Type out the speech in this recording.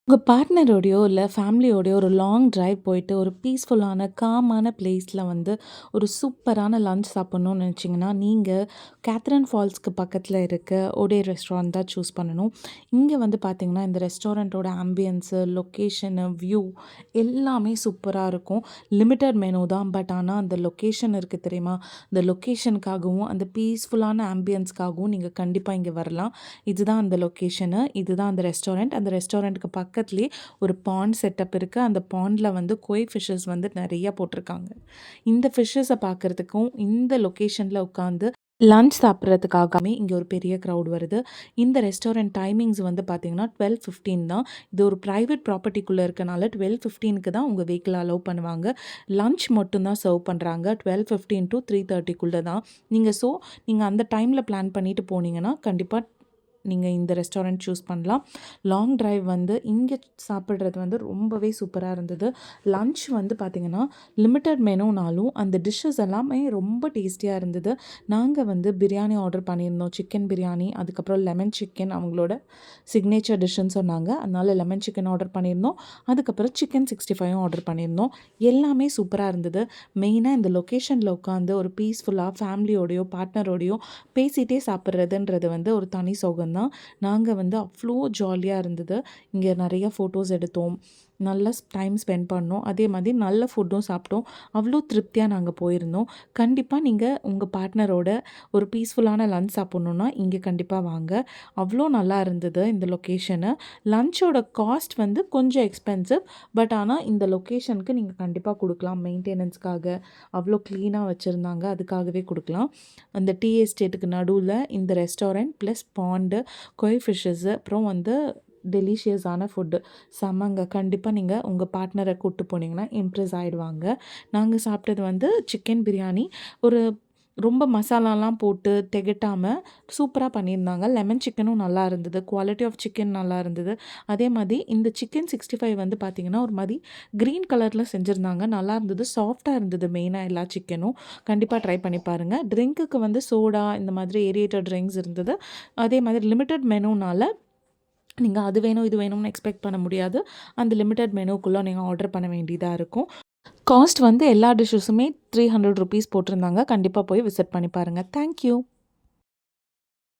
உங்க பார்ட்னரோடையோ, இல்ல ஃபேமிலியோடையோ ஒரு லாங் டிரைவ் போயிட்டு, ஒரு பீஸ்ஃபுல்லான, காமான பிளேஸ்ல வந்து ஒரு சூப்பரான லஞ்ச் சாப்பிடணும்னு நெனச்சிங்கன்னா, நீங்க கேத்தரின் ஃபால்ஸ்க்கு பக்கத்துல இருக்க ஒடே ரெஸ்டாரண்ட் தான் சூஸ் பண்ணணும். இங்க வந்து பார்த்தீங்கன்னா, இந்த ரெஸ்டாரண்ட்டோட ஆம்பியன்ஸு, லொக்கேஷனு, வியூ எல்லாமே சூப்பரா இருக்கும். லிமிட்டட் மெனு தான். பட் ஆனா அந்த லொக்கேஷன் இருக்கு தெரியுமா? அந்த லொக்கேஷனுக்காகவும், அந்த பீஸ்ஃபுல்லான ஆம்பியன்ஸ்க்காகவும் நீங்க கண்டிப்பா இங்க வரலாம். இதுதான் அந்த லொக்கேஷனு. இதுதான் அந்த ரெஸ்டாரண்ட். அந்த ரெஸ்டாரண்ட்க்கு பக்கத்திலேயே ஒரு பாண்ட் செட்டப் இருக்கு. அந்த பாண்ட்ல வந்து கோய் ஃபிஷஸ் வந்து நெறைய போட்டிருக்காங்க. இந்த ஃபிஷஸ பார்க்கறதுக்கும், இந்த லொக்கேஷன்ல உட்காந்து லஞ்ச் சாப்பிடுறதுக்காகவே இங்க ஒரு பெரிய கிரவுட் வருது. இந்த ரெஸ்டாரண்ட் டைமிங்ஸ் வந்து பார்த்தீங்கன்னா, 12:15 தான். இது ஒரு பிரைவேட் ப்ராப்பர்ட்டிக்குள்ள இருக்கனால 12:15க்கு தான் உங்க வெஹிக்கிள் அலோவ் பண்ணுவாங்க. லஞ்ச் மட்டும் தான் சர்வ் பண்றாங்க. 12:15 டூ 3:30க்குள்ள தான். நீங்க அந்த டைம்ல பிளான் பண்ணிட்டு போனீங்கன்னா, கண்டிப்பா நீங்க இந்த ரெஸ்டாரண்ட் சூஸ் பண்ணலாம். லாங் டிரைவ் வந்து இங்க சாப்பிடுறது வந்து ரொம்பவே சூப்பரா இருந்தது. லஞ்ச் வந்து பார்த்தீங்கன்னா, லிமிட்டட் மெனுனாலும் அந்த டிஷ்ஷஸ் எல்லாமே ரொம்ப டேஸ்டியா இருந்தது. நாங்க வந்து பிரியாணி ஆர்டர் பண்ணியிருந்தோம். சிக்கன் பிரியாணி, அதுக்கப்புறம் லெமன் சிக்கன் அவங்களோட சிக்னேச்சர் டிஷ்ஷுன்னு சொன்னாங்க. அதனால லெமன் சிக்கன் ஆர்டர் பண்ணியிருந்தோம். அதுக்கப்புறம் சிக்கன் 65யும் ஆர்டர் பண்ணியிருந்தோம். எல்லாமே சூப்பரா இருந்தது. மெயினா இந்த லொக்கேஷன்ல உட்காந்து ஒரு பீஸ்ஃபுல்லா ஃபேமிலியோடையோ, பார்ட்னரோடையோ பேசிட்டே சாப்பிட்றதுன்றது வந்து ஒரு தனி சுகம் தான். நாங்க வந்து அவ்ளோ ஜாலியா இருந்தது. இங்க நெறைய ஃபோட்டோஸ் எடுத்தோம். நல்லா டைம் ஸ்பெண்ட் பண்ணோம். அதே மாதிரி நல்ல ஃபுட்டும் சாப்பிட்டோம். அவ்ளோ திருப்தியா நாங்க போயிருந்தோம். கண்டிப்பா நீங்க உங்க பார்ட்னரோட ஒரு பீஸ்ஃபுல்லான லஞ்ச் சாப்பிடணும்னா, இங்க கண்டிப்பா வாங்க. அவ்ளோ நல்லா இருந்தது இந்த லொக்கேஷனு. லஞ்சோட காஸ்ட் வந்து கொஞ்சம் எக்ஸ்பென்சிவ். பட் ஆனா இந்த லொக்கேஷனுக்கு நீங்க கண்டிப்பா குடுக்கலாம். மெயின்டெனன்ஸ்க்காக அவ்ளோ கிளீனா வச்சிருந்தாங்க. அதுக்காகவே குடுக்கலாம். அந்த டீ எஸ்டேட்டுக்கு நடுவுல இந்த ரெஸ்டாரண்ட் ப்ளஸ் பாண்டு, கொய் ஃபிஷஸ் அப்புறம் வந்து டெலிஷியஸான ஃபுட்டு. செம்மங்க. கண்டிப்பா நீங்க உங்க பார்ட்னர கூட்டு போனீங்கன்னா இம்ப்ரெஸ் ஆயிடுவாங்க. நாங்க சாப்பிட்டது வந்து சிக்கன் பிரியாணி. ஒரு ரொம்ப மசாலாலாம் போட்டு திகட்டாம சூப்பரா பண்ணியிருந்தாங்க. லெமன் சிக்கனும் நல்லா இருந்தது. குவாலிட்டி ஆஃப் சிக்கன் நல்லா இருந்தது. அதே மாரி இந்த சிக்கன் 65 வந்து பார்த்தீங்கன்னா, ஒரு மாரி கிரீன் கலர்ல செஞ்சிருந்தாங்க. நல்லா இருந்தது. சாஃப்ட்டா இருந்தது மெயினா எல்லா சிக்கனும். கண்டிப்பா ட்ரை பண்ணி பாருங்க. ட்ரிங்க்குக்கு வந்து சோடா இந்த மாதிரி ஏரியேட்டட் ட்ரிங்க்ஸ் இருந்தது. அதே மாதிரி லிமிட்டட் மெனுனால நீங்க அது வேணும், இது வேணும்னு எக்ஸ்பெக்ட் பண்ண முடியாது. அந்த லிமிட்டட் மெனுக்குள்ள நீங்க ஆர்டர் பண்ண வேண்டியதா இருக்கும். காஸ்ட் வந்து எல்லா டிஷ்ஷஸுமே ₹300 போட்டிருந்தாங்க. கண்டிப்பா போய் விசிட் பண்ணி பாருங்க. Thank you.